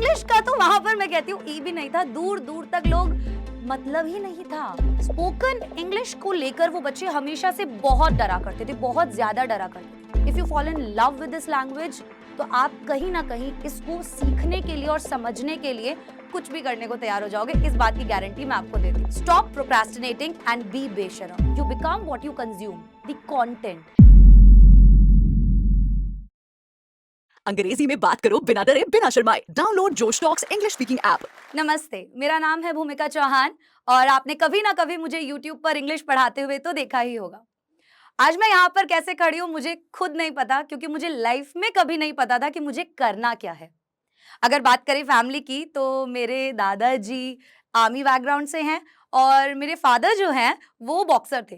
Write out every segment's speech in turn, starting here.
English का तो वहां पर मैं कहती हूँ ई भी नहीं था, दूर दूर तक लोग मतलब ही नहीं था। स्पोकन इंग्लिश को लेकर वो बच्चे हमेशा से बहुत डरा करते थे, बहुत ज्यादा डरा करते थे। If you fall in love with this language तो आप कहीं ना कहीं इसको सीखने के लिए और समझने के लिए कुछ भी करने को तैयार हो जाओगे, इस बात की गारंटी मैं आपको देती हूँ। स्टॉप प्रोक्रास्टिनेटिंग एंड बी बेशरम। You become what you consume, the content. अंग्रेजी में बात करो बिना डरे बिना शर्माए। डाउनलोड जोश टॉक्स इंग्लिश स्पीकिंग ऐप। नमस्ते, मेरा नाम है भूमिका चौहान और आपने कभी ना कभी मुझे YouTube पर इंग्लिश पढ़ाते हुए तो देखा ही होगा। आज मैं यहाँ पर कैसे खड़ी हूँ मुझे खुद नहीं पता, क्योंकि मुझे लाइफ में कभी नहीं पता था कि मुझे करना क्या है। अगर बात करें फैमिली की तो मेरे दादाजी आर्मी बैकग्राउंड से हैं और मेरे फादर जो हैं वो बॉक्सर थे।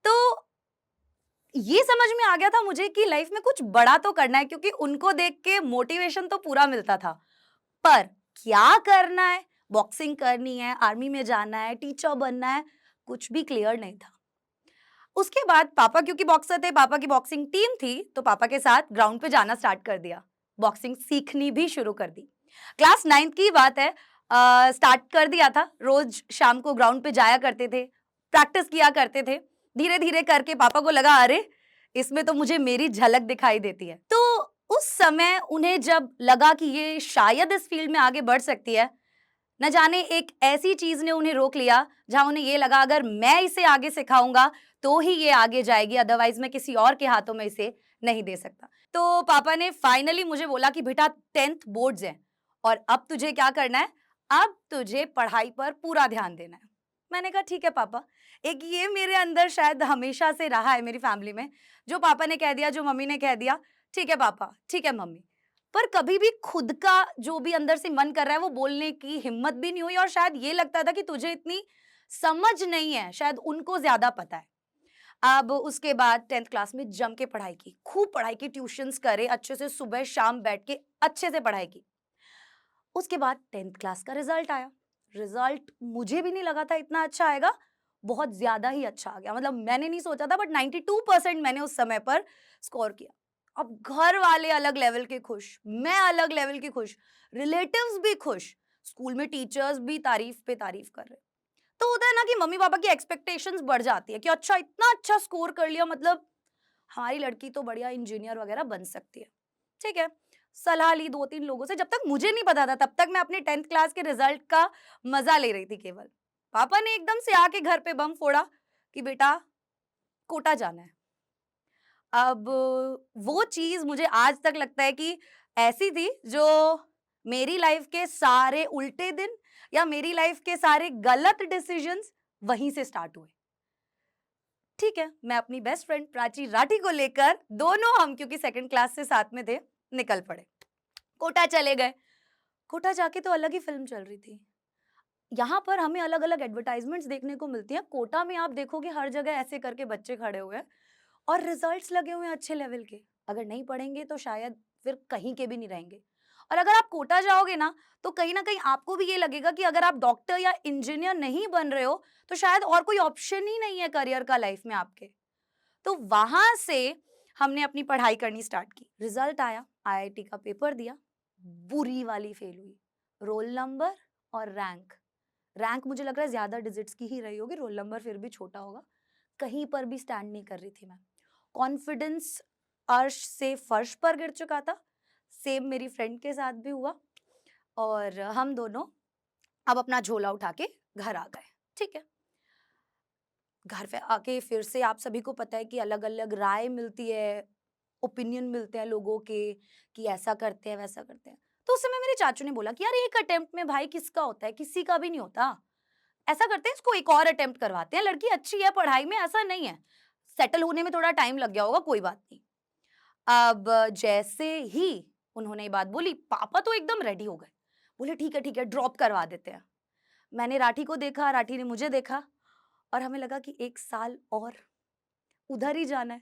तो ये समझ में आ गया था मुझे कि लाइफ में कुछ बड़ा तो करना है, क्योंकि उनको देख के मोटिवेशन तो पूरा मिलता था। पर क्या करना है, बॉक्सिंग करनी है, आर्मी में जाना है, टीचर बनना है, कुछ भी क्लियर नहीं था। उसके बाद पापा क्योंकि बॉक्सर थे, पापा की बॉक्सिंग टीम थी, तो पापा के साथ ग्राउंड पे जाना स्टार्ट कर दिया, बॉक्सिंग सीखनी भी शुरू कर दी। क्लास 9th की बात है, स्टार्ट कर दिया था। रोज शाम को ग्राउंड पे जाया करते थे, प्रैक्टिस किया करते थे। धीरे धीरे करके पापा को लगा अरे इसमें तो मुझे मेरी झलक दिखाई देती है। तो उस समय उन्हें जब लगा कि ये शायद इस फील्ड में आगे बढ़ सकती है, न जाने एक ऐसी चीज ने उन्हें रोक लिया जहां उन्हें ये लगा अगर मैं इसे आगे सिखाऊंगा तो ही ये आगे जाएगी, अदरवाइज मैं किसी और के हाथों में इसे नहीं दे सकता। तो पापा ने फाइनली मुझे बोला कि बेटा 10th बोर्ड्स हैं और अब तुझे क्या करना है, अब तुझे पढ़ाई पर पूरा ध्यान देना है। मैंने कहा ठीक है पापा। एक ये मेरे अंदर शायद हमेशा से रहा है मेरी फैमिली में, जो पापा ने कह दिया, जो मम्मी ने कह दिया, ठीक है पापा, ठीक है मम्मी। पर कभी भी खुद का जो भी अंदर से मन कर रहा है वो बोलने की हिम्मत भी नहीं हुई, और शायद ये लगता था कि तुझे इतनी समझ नहीं है, शायद उनको ज्यादा पता है। अब उसके बाद 10th क्लास में जम के पढ़ाई की, खूब पढ़ाई की, ट्यूशंस करे, अच्छे से सुबह शाम बैठ के अच्छे से पढ़ाई की। उसके बाद 10th क्लास का रिजल्ट आया। रिजल्ट मुझे भी नहीं लगा था इतना अच्छा आएगा, बहुत ज्यादा ही अच्छा आ गया। मतलब मैंने नहीं सोचा था, बट 92% मैंने उस समय पर स्कोर किया। अब घर वाले अलग लेवल के खुश, मैं अलग लेवल की खुश, रिलेटिव्स भी खुश, स्कूल में टीचर्स भी तारीफ पे तारीफ कर रहे। तो होता है ना कि मम्मी पापा की एक्सपेक्टेशंस बढ़ जाती है कि अच्छा इतना अच्छा स्कोर कर लिया, मतलब हमारी लड़की तो बढ़िया इंजीनियर वगैरह बन सकती है। ठीक है, सलाह ली 2-3 लोगों से। जब तक मुझे नहीं पता था तब तक मैं अपने 10th क्लास के रिजल्ट का मजा ले रही थी केवल। पापा ने एकदम से आके घर पे बम फोड़ा कि बेटा कोटा जाना है। अब वो चीज मुझे आज तक लगता है कि ऐसी थी जो मेरी लाइफ के सारे उल्टे दिन या मेरी लाइफ के सारे गलत डिसीजंस वहीं से स्टार्ट हुए। ठीक है, मैं अपनी बेस्ट फ्रेंड प्राची राठी को लेकर, दोनों हम क्योंकि सेकंड क्लास से साथ में थे, निकल पड़े। कोटा चले गए। कोटा जाके तो अलग ही फिल्म चल रही थी। यहाँ पर हमें अलग अलग एडवर्टाइजमेंट्स देखने को मिलती हैं, कोटा में आप देखोगे हर जगह ऐसे करके बच्चे खड़े हुए हैं और रिजल्ट्स लगे हुए हैं अच्छे लेवल के। अगर नहीं पढ़ेंगे तो शायद फिर कहीं के भी नहीं रहेंगे। और अगर आप कोटा जाओगे ना तो कहीं ना कहीं आपको भी ये लगेगा कि अगर आप डॉक्टर या इंजीनियर नहीं बन रहे हो तो शायद और कोई ऑप्शन ही नहीं है करियर का लाइफ में आपके। तो वहां से हमने अपनी पढ़ाई करनी स्टार्ट की। रिजल्ट आया, आईआईटी का पेपर दिया, बुरी वाली फेल हुई। रोल नंबर और रैंक, रैंक मुझे लग रहा है ज्यादा डिजिट्स की ही रही होगी, रोल नंबर फिर भी छोटा होगा। कहीं पर भी स्टैंड नहीं कर रही थी मैं। कॉन्फिडेंस अर्श से फर्श पर गिर चुका था। सेम मेरी फ्रेंड के साथ भी हुआ और हम दोनों अब अपना झोला उठा के घर आ गए। ठीक है, घर पे आके फिर से आप सभी को पता है कि अलग अलग राय मिलती है, ओपिनियन मिलते हैं लोगों के कि ऐसा करते हैं वैसा करते हैं। तो उस समय मेरे चाचू ने बोला कि यार एक अटेम्प्ट में भाई किसका होता है, किसी का भी नहीं होता। ऐसा करते हैं इसको एक और अटेम्प्ट करवाते हैं, लड़की अच्छी है पढ़ाई में, ऐसा नहीं है, सेटल होने में थोड़ा टाइम लग गया होगा, कोई बात नहीं। अब जैसे ही उन्होंने ये बात बोली, पापा तो एकदम रेडी हो गए, बोले ठीक है ड्रॉप करवा देते हैं। मैंने राठी को देखा, राठी ने मुझे देखा और हमें लगा कि 1 साल और उधर ही जाना है।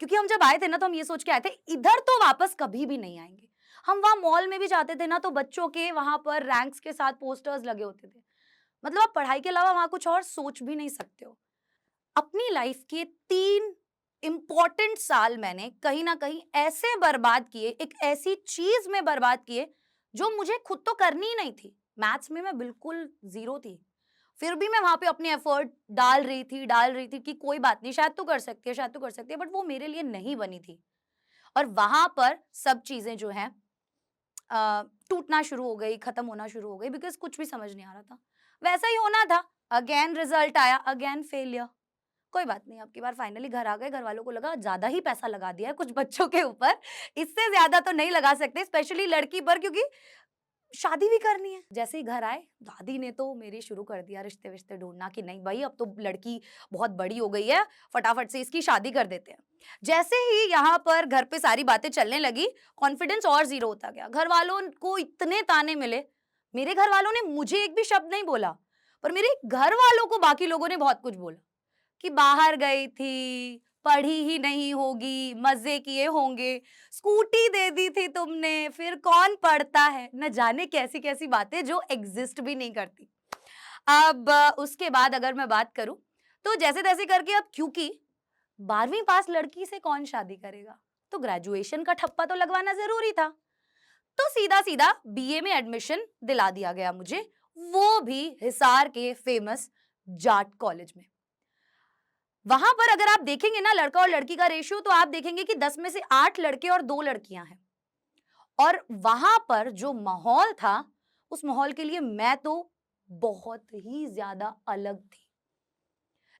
क्योंकि हम जब आए थे ना तो हम ये सोच के आए थे इधर तो वापस कभी भी नहीं आएंगे। हम वहां मॉल में भी जाते थे ना तो बच्चों के वहां पर रैंक्स के साथ पोस्टर्स लगे होते थे। मतलब आप पढ़ाई के अलावा वहां कुछ और सोच भी नहीं सकते हो। अपनी लाइफ के 3 इंपॉर्टेंट साल मैंने कहीं ना कहीं ऐसे बर्बाद किए, एक ऐसी चीज में बर्बाद किए जो मुझे खुद तो करनी ही नहीं थी। मैथ्स में मैं बिल्कुल ज़ीरो थी। फिर भी मैं वहाँ पे अपने एफर्ट डाल रही थी कि कोई बात नहीं, शायद तू कर सकती है, शायद तू कर सकती है, बट वो मेरे लिए नहीं बनी थी। और वहाँ पर सब चीज़ें जो हैं टूटना शुरू हो गई, खत्म होना शुरू हो गई, बिकॉज़ कुछ भी समझ नहीं आ रहा था। वैसा ही होना था, अगेन रिजल्ट आया, अगेन फेलियर। कोई बात नहीं, अब की बार फाइनली घर आ गए, घरवालों को लगा ज़्यादा ही पैसा लगा दिया है कुछ बच्चों के ऊपर, इससे ज़्यादा तो नहीं लगा सकते, स्पेशली लड़की पर, क्योंकि शादी भी करनी है। जैसे ही घर आए, दादी ने तो मेरी शुरू कर दिया रिश्ते-विश्ते ढूँढना कि नहीं भई, अब तो लड़की बहुत बड़ी हो गई है, फटाफट से इसकी शादी कर देते हैं। जैसे ही यहाँ पर घर पे सारी बातें चलने लगी, कॉन्फिडेंस और ज़ीरो होता गया। घरवालों को इतने ताने मिले, मेरे घरवालों ने मुझे एक भी शब्द नहीं बोला, पर मेरे घरवालों को बाकी लोगों ने बहुत कुछ बोला। कि बाहर गई थी, पढ़ी ही नहीं होगी, मज़े किए होंगे, स्कूटी दे दी थी तुमने, फिर कौन पढ़ता है? न जाने कैसी-कैसी बातें जो एग्ज़िस्ट भी नहीं करती। अब उसके बाद अगर मैं बात करूँ, तो जैसे-तैसे करके, अब क्योंकि 12वीं पास लड़की से कौन शादी करेगा? तो ग्रेजुएशन का ठप्पा तो लगवाना ज़रूरी था। तो सीधा-सीधा बीए में एडमिशन दिला दिया गया मुझे, वो भी हिसार के फेमस जाट कॉलेज में। वहां पर अगर आप देखेंगे ना लड़का और लड़की का रेशियो, तो आप देखेंगे कि 10 में से 8 लड़के और 2 लड़कियां हैं। और वहां पर जो माहौल था, उस माहौल के लिए मैं तो बहुत ही ज्यादा अलग थी।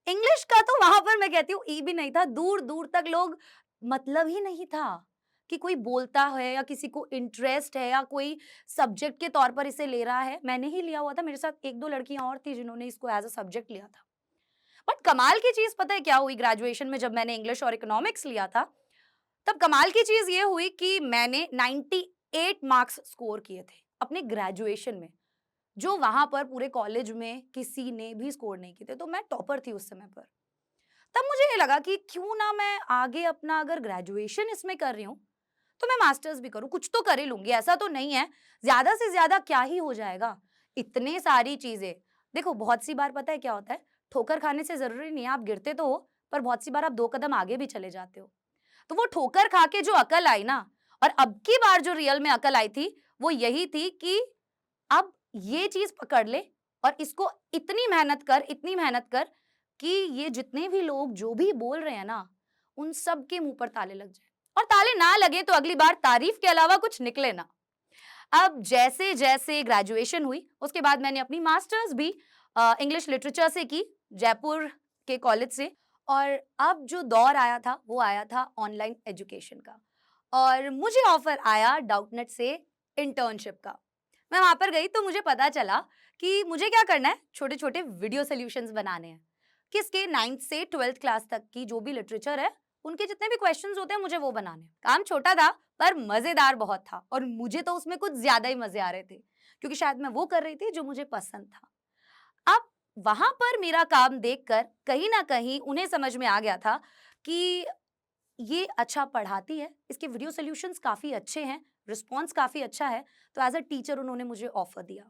इंग्लिश का तो वहां पर मैं कहती हूँ ई भी नहीं था, दूर दूर तक लोग, मतलब ही नहीं था कि कोई बोलता है या किसी को इंटरेस्ट है या कोई सब्जेक्ट के तौर पर इसे ले रहा है। मैंने ही लिया हुआ था, मेरे साथ एक दो लड़कियां और थी जिन्होंने इसको एज अ सब्जेक्ट लिया था। बट कमाल की चीज पता है क्या हुई ग्रेजुएशन में, जब मैंने इंग्लिश और इकोनॉमिक्स लिया था, तब कमाल की चीज ये हुई कि मैंने 98 मार्क्स स्कोर किए थे अपने ग्रेजुएशन में, जो वहां पर पूरे कॉलेज में किसी ने भी स्कोर नहीं किए थे। तो मैं टॉपर थी उस समय पर। तब मुझे ये लगा कि क्यों ना मैं आगे अपना, अगर ग्रेजुएशन इसमें कर रही हूँ, तो मैं मास्टर्स भी करूँ, कुछ तो कर ही लूंगी, ऐसा तो नहीं है, ज्यादा से ज्यादा क्या ही हो जाएगा। इतने सारी चीजें, देखो बहुत सी बार पता है क्या होता है, ठोकर खाने से जरूरी नहीं है आप गिरते तो हो, पर बहुत सी बार आप 2 कदम आगे भी चले जाते हो। तो वो ठोकर खा के जो अकल आई ना, और अब की बार जो रियल में अकल आई थी, वो यही थी कि अब ये चीज पकड़ ले और इसको इतनी मेहनत कर, इतनी मेहनत कर कि ये जितने भी लोग जो भी बोल रहे हैं ना, उन सब के मुंह पर ताले लग जाए, और ताले ना लगे तो अगली बार तारीफ के अलावा कुछ निकले ना। अब जैसे जैसे ग्रेजुएशन हुई, उसके बाद मैंने अपनी मास्टर्स भी इंग्लिश लिटरेचर से की, जयपुर के कॉलेज से। और अब जो दौर आया था, वो आया था ऑनलाइन एजुकेशन का, और मुझे ऑफर आया डाउटनेट से इंटर्नशिप का। मैं वहां पर गई तो मुझे पता चला कि मुझे क्या करना है, छोटे छोटे वीडियो सोल्यूशंस बनाने हैं। किसके? 9th से 12th क्लास तक की जो भी लिटरेचर है, उनके जितने भी क्वेश्चंस होते हैं, मुझे वो बनाने हैं। काम छोटा था पर मजेदार बहुत था, और मुझे तो उसमें कुछ ज्यादा ही मजे आ रहे थे, क्योंकि शायद मैं वो कर रही थी जो मुझे पसंद था। अब वहां पर मेरा काम देखकर कहीं ना कहीं उन्हें समझ में आ गया था कि ये अच्छा पढ़ाती है, इसके वीडियो सॉल्यूशंस काफी अच्छे हैं, रिस्पॉन्स काफी अच्छा है। तो एज अ टीचर उन्होंने मुझे ऑफर दिया।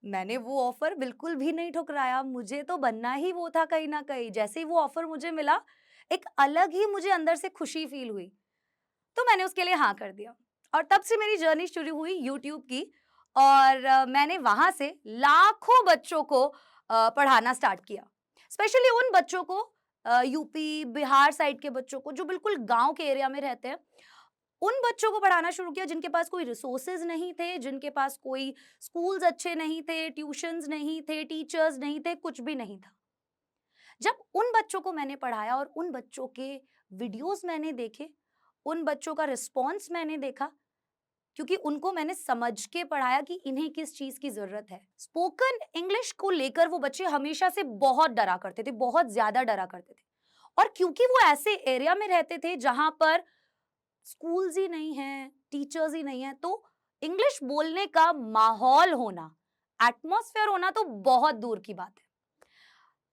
मैंने वो ऑफर बिल्कुल भी नहीं ठुकराया, मुझे तो बनना ही वो था कहीं ना कहीं। जैसे ही वो ऑफर मुझे मिला, एक अलग ही मुझे अंदर से खुशी फील हुई, तो मैंने उसके लिए हाँ कर दिया। और तब से मेरी जर्नी शुरू हुई यूट्यूब की, और मैंने वहां से लाखों बच्चों को पढ़ाना स्टार्ट किया। स्पेशली उन बच्चों को, यूपी बिहार साइड के बच्चों को, जो बिल्कुल गांव के एरिया में रहते हैं, उन बच्चों को पढ़ाना शुरू किया जिनके पास कोई रिसोर्सेज नहीं थे, जिनके पास कोई स्कूल्स अच्छे नहीं थे, ट्यूशंस नहीं थे, टीचर्स नहीं थे, कुछ भी नहीं था। जब उन बच्चों को मैंने पढ़ाया और उन बच्चों के वीडियोस मैंने देखे, उन बच्चों का रिस्पॉन्स मैंने देखा, क्योंकि उनको मैंने समझ के पढ़ाया कि इन्हें किस चीज की जरूरत है। स्पोकन इंग्लिश को लेकर वो बच्चे हमेशा से बहुत डरा करते थे, बहुत ज्यादा डरा करते थे। और क्योंकि वो ऐसे एरिया में रहते थे जहां पर स्कूल्स ही नहीं है, टीचर्स ही नहीं है, तो इंग्लिश बोलने का माहौल होना, एटमॉस्फेयर होना तो बहुत दूर की बात है।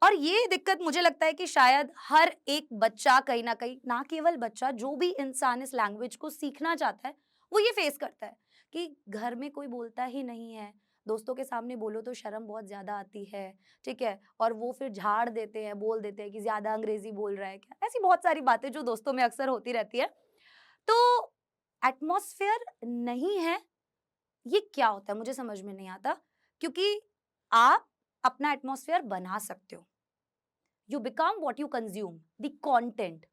और ये दिक्कत मुझे लगता है कि शायद हर एक बच्चा कहीं ना कहीं, ना केवल बच्चा, जो भी इंसान इस लैंग्वेज को सीखना चाहता है, वो ये फेस करता है कि घर में कोई बोलता ही नहीं है, दोस्तों के सामने बोलो तो शर्म बहुत ज्यादा आती है, ठीक है, और वो फिर झाड़ देते हैं, बोल देते हैं कि ज्यादा अंग्रेजी बोल रहा है क्या, ऐसी बहुत सारी बातें जो दोस्तों में अक्सर होती रहती है। तो एटमॉस्फेयर नहीं है, ये क्या होता है मुझे समझ में नहीं आता, क्योंकि आप अपना एटमॉस्फेयर बना सकते हो। You become what you consume, the content.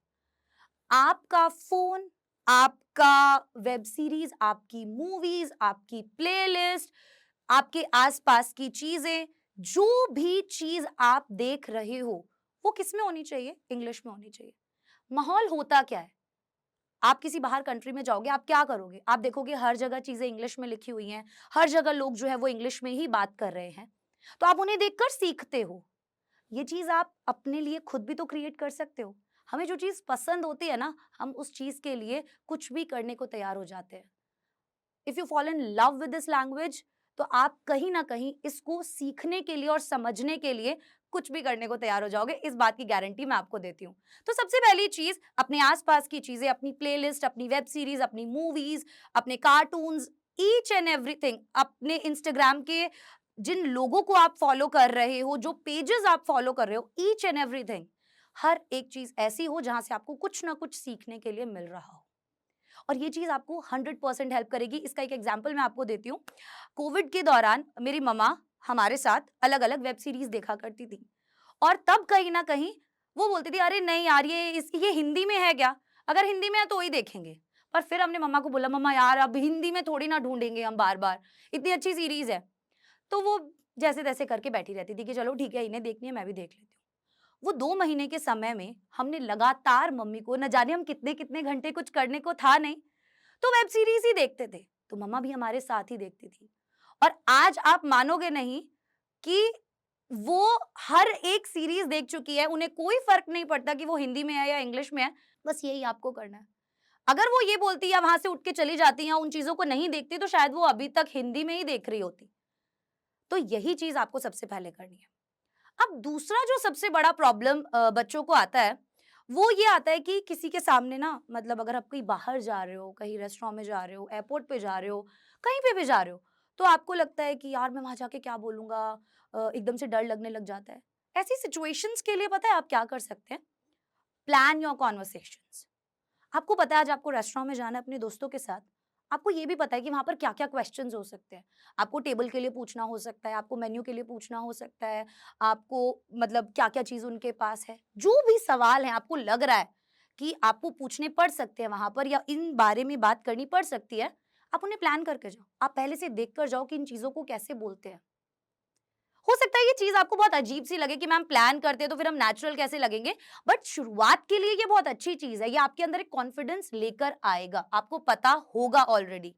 आपका फोन, आपका वेब सीरीज, आपकी मूवीज, आपकी प्लेलिस्ट, आपके आसपास की चीजें, जो भी चीज आप देख रहे हो वो किस में होनी चाहिए? इंग्लिश में होनी चाहिए। माहौल होता क्या है? आप किसी बाहर कंट्री में जाओगे, आप क्या करोगे? आप देखोगे हर जगह चीजें इंग्लिश में लिखी हुई हैं, हर जगह लोग जो है वो इंग्लिश में ही बात कर रहे हैं, तो आप उन्हें देखकर सीखते हो। ये चीज आप अपने लिए खुद भी तो क्रिएट कर सकते हो। हमें जो चीज पसंद होती है ना, हम उस चीज के लिए कुछ भी करने को तैयार हो जाते हैं। If you fall in love with this language, तो आप कहीं ना कहीं इसको सीखने के लिए और समझने के लिए कुछ भी करने को तैयार हो जाओगे। इस बात की गारंटी मैं आपको देती हूँ। तो सबसे पहली चीज, अपने आसपास की चीजें, अपनी प्लेलिस्ट, अपनी वेब सीरीज, अपनी मूवीज, अपने कार्टून्स, ईच एंड एवरीथिंग, अपने इंस्टाग्राम के जिन लोगों को आप फॉलो कर रहे हो, जो पेजेस आप फॉलो कर रहे हो, ईच एंड एवरीथिंग, हर एक चीज ऐसी हो जहां से आपको कुछ ना कुछ सीखने के लिए मिल रहा हो। और ये चीज आपको 100% हेल्प करेगी। इसका एक एग्जांपल मैं आपको देती हूँ। कोविड के दौरान मेरी मम्मा हमारे साथ अलग अलग वेब सीरीज देखा करती थी, और तब कहीं ना कहीं वो बोलती थी, अरे नहीं यार, ये हिंदी में है क्या? अगर हिंदी में है तो वही देखेंगे। पर फिर हमने मम्मा को बोला, मम्मा यार अब हिंदी में थोड़ी ना ढूंढेंगे हम बार बार, इतनी अच्छी सीरीज है। तो वो जैसे तैसे करके बैठी रहती थी कि चलो ठीक है, इन्हें देखनी है, मैं भी देख लेती हूँ। वो 2 महीने के समय में हमने लगातार मम्मी को, न जाने हम कितने कितने घंटे, कुछ करने को था नहीं, तो वेब सीरीज ही देखते थे। तो मम्मा भी हमारे साथ ही देखती थी। और आज आप मानोगे नहीं कि वो हर एक सीरीज देख चुकी है। उन्हें कोई फर्क नहीं पड़ता कि वो हिंदी में है या इंग्लिश में है, बस यही आपको करना है। अगर वो ये बोलती या वहां से उठ के चली जाती या उन चीजों को नहीं देखती, तो शायद वो अभी तक हिंदी में ही देख रही होती। तो यही चीज आपको सबसे पहले करनी है। अब दूसरा जो सबसे बड़ा प्रॉब्लम बच्चों को आता है, वो ये आता है कि किसी के सामने ना, मतलब अगर आप कहीं बाहर जा रहे हो, कहीं रेस्टोरेंट में जा रहे हो, एयरपोर्ट पे जा रहे हो, कहीं पे भी जा रहे हो, तो आपको लगता है कि यार मैं वहां जाके क्या बोलूंगा, एकदम से डर लगने लग जाता है। ऐसी सिचुएशंस के लिए पता है आप क्या कर सकते हैं? Plan your conversations. आपको पता है आज आपको रेस्टोरेंट में जाना है अपने दोस्तों के साथ, आपको ये भी पता है कि वहां पर क्या क्या क्वेश्चंस हो सकते हैं। आपको टेबल के लिए पूछना हो सकता है, आपको मेन्यू के लिए पूछना हो सकता है, आपको मतलब क्या क्या चीज उनके पास है, जो भी सवाल है आपको लग रहा है कि आपको पूछने पड़ सकते हैं वहां पर, या इन बारे में बात करनी पड़ सकती है, आप उन्हें प्लान करके जाओ। आप पहले से देख कर जाओ कि इन चीजों को कैसे बोलते हैं। हो सकता है ये चीज आपको बहुत अजीब सी लगे कि मैम प्लान करते हैं तो फिर हम नेचुरल कैसे लगेंगे, बट शुरुआत के लिए ये बहुत अच्छी चीज है। ये आपके अंदर एक कॉन्फिडेंस लेकर आएगा। आपको पता होगा ऑलरेडी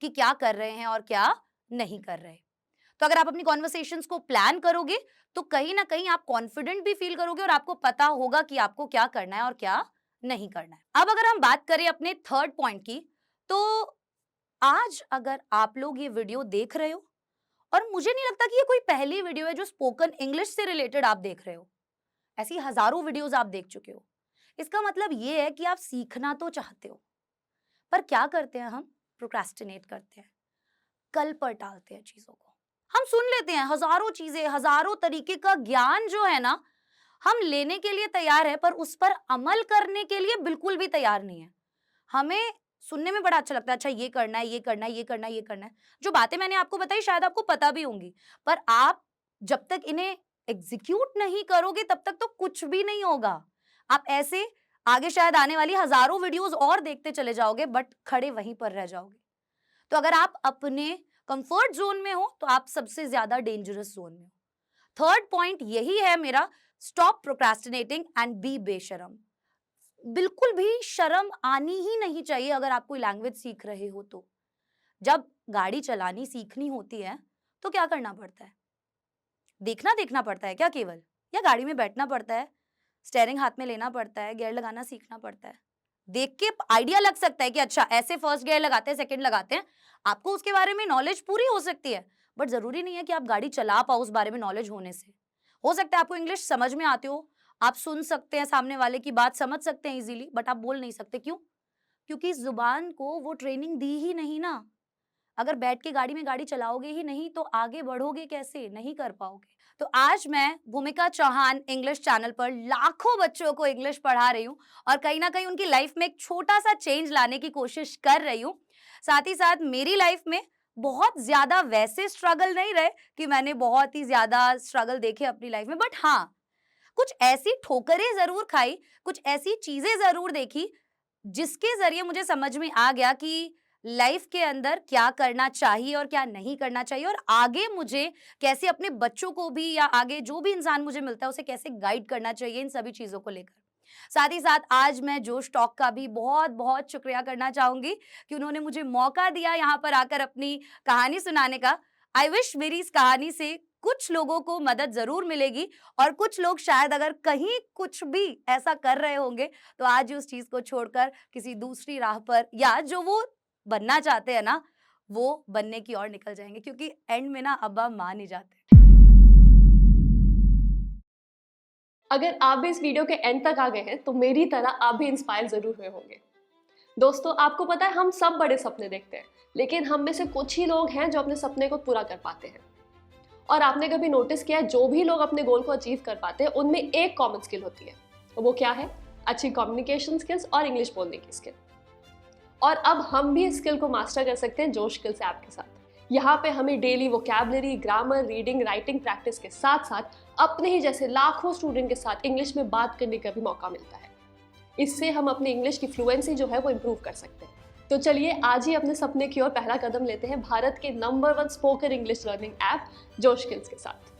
कि क्या कर रहे हैं और क्या नहीं कर रहे। तो अगर आप अपनी कॉन्वर्सेशंस को प्लान करोगे, तो कहीं ना कहीं आप कॉन्फिडेंट भी फील करोगे और आपको पता होगा कि आपको क्या करना है और क्या नहीं करना है। अब अगर हम बात करें अपने थर्ड पॉइंट की, तो आज अगर आप लोग ये वीडियो देख रहे हो, और मुझे नहीं लगता कि ये कोई पहली वीडियो है जो स्पोकन इंग्लिश से रिलेटेड आप देख रहे हो, ऐसी हजारों वीडियोस आप देख चुके हो। इसका मतलब ये है कि आप सीखना तो चाहते हो, पर क्या करते हैं हम? प्रोक्रेस्टिनेट करते हैं, कल पर टालते हैं चीजों को। हम सुन लेते हैं हजारों चीजें, हजारों तरीके का ज्ञान जो है ना, हम लेने के लिए तैयार है, पर उस पर अमल करने के लिए बिल्कुल भी तैयार नहीं है। हमें सुनने में बड़ा अच्छा लगता है, अच्छा ये करना है, ये करना है, ये करना है, ये करना है। जो बातें मैंने आपको बताई शायद आपको पता भी होंगी, पर आप जब तक इन्हें एग्जीक्यूट नहीं करोगे तब तक तो कुछ भी नहीं होगा। आप ऐसे आगे शायद आने वाली हजारों वीडियोस और देखते चले जाओगे, बट खड़े वहीं पर रह जाओगे। तो अगर आप अपने कंफर्ट जोन में हो, तो आप सबसे ज्यादा डेंजरस जोन में हो। थर्ड पॉइंट यही है मेरा, स्टॉप प्रोक्रेस्टिनेटिंग एंड बी बेशरम। बिल्कुल भी शर्म आनी ही नहीं चाहिए अगर आप कोई लैंग्वेज सीख रहे हो तो। जब गाड़ी चलानी सीखनी होती है तो क्या करना पड़ता है? देखना देखना पड़ता है क्या केवल? या गाड़ी में बैठना पड़ता है, स्टेयरिंग हाथ में लेना पड़ता है, गियर लगाना सीखना पड़ता है। देख के आइडिया लग सकता है कि अच्छा ऐसे फर्स्ट गियर लगाते हैं, सेकंड लगाते हैं। आपको उसके बारे में नॉलेज पूरी हो सकती है, बट जरूरी नहीं है कि आप गाड़ी चला पाओ उस बारे में नॉलेज होने से। हो सकता है आपको इंग्लिश समझ में आती हो, आप सुन सकते हैं, सामने वाले की बात समझ सकते हैं इजीली, बट आप बोल नहीं सकते। क्यों? क्योंकि इस जुबान को वो ट्रेनिंग दी ही नहीं ना। अगर बैठ के गाड़ी में गाड़ी चलाओगे ही नहीं तो आगे बढ़ोगे कैसे? नहीं कर पाओगे। तो आज मैं भूमिका चौहान इंग्लिश चैनल पर लाखों बच्चों को इंग्लिश पढ़ा रही हूँ, और कहीं ना कहीं उनकी लाइफ में एक छोटा सा चेंज लाने की कोशिश कर रही हूँ। साथ ही साथ मेरी लाइफ में बहुत ज़्यादा वैसे स्ट्रगल नहीं रहे कि मैंने बहुत ही ज़्यादा स्ट्रगल देखे अपनी लाइफ में, बट हाँ, कुछ ऐसी ठोकरें ज़रूर खाई, कुछ ऐसी चीज़ें ज़रूर देखी, जिसके ज़रिए मुझे समझ में आ गया कि लाइफ के अंदर क्या करना चाहिए और क्या नहीं करना चाहिए, और आगे मुझे कैसे अपने बच्चों को भी या आगे जो भी इंसान मुझे मिलता है उसे कैसे गाइड करना चाहिए इन सभी चीज़ों को लेकर। साथ ही साथ आज मैं जोश टॉक का भी बहुत-बहुत शुक्रिया करना चाहूँगी कि उन्होंने मुझे मौका दिया यहाँ पर आकर अपनी कहानी सुनाने का। आई विश मेरी इस कहानी से कुछ लोगों को मदद ज़रूर मिलेगी, और कुछ लोग शायद अगर कहीं कुछ भी ऐसा कर रहे होंगे, तो आज उस चीज़ को छोड़कर किसी दूसरी राह पर, या जो वो बनना चाहते हैं ना, वो बनने की ओर निकल जाएँगे, क्योंकि एंड में ना अब्बा मान ही जाते हैं। अगर आप भी इस वीडियो के एंड तक आ गए हैं तो मेरी तरह आप भी इंस्पायर जरूर हुए होंगे। दोस्तों, आपको पता है हम सब बड़े सपने देखते हैं, लेकिन हम में से कुछ ही लोग हैं जो अपने सपने को पूरा कर पाते हैं। और आपने कभी नोटिस किया है, जो भी लोग अपने गोल को अचीव कर पाते हैं उनमें एक कॉमन स्किल होती है। वो क्या है? अच्छी कम्युनिकेशन स्किल्स और इंग्लिश बोलने की स्किल। और अब हम भी इस स्किल को मास्टर कर सकते हैं जोश स्किल्स ऐप के साथ। यहाँ पे हमें daily vocabulary, grammar, reading, writing practice के साथ साथ अपने ही जैसे लाखों स्टूडेंट के साथ इंग्लिश में बात करने का भी मौका मिलता है। इससे हम अपनी इंग्लिश की फ्लुएंसी जो है वो इम्प्रूव कर सकते हैं। तो चलिए आज ही अपने सपने की ओर पहला कदम लेते हैं भारत के number 1 spoken English learning app जोश स्किल्स के साथ।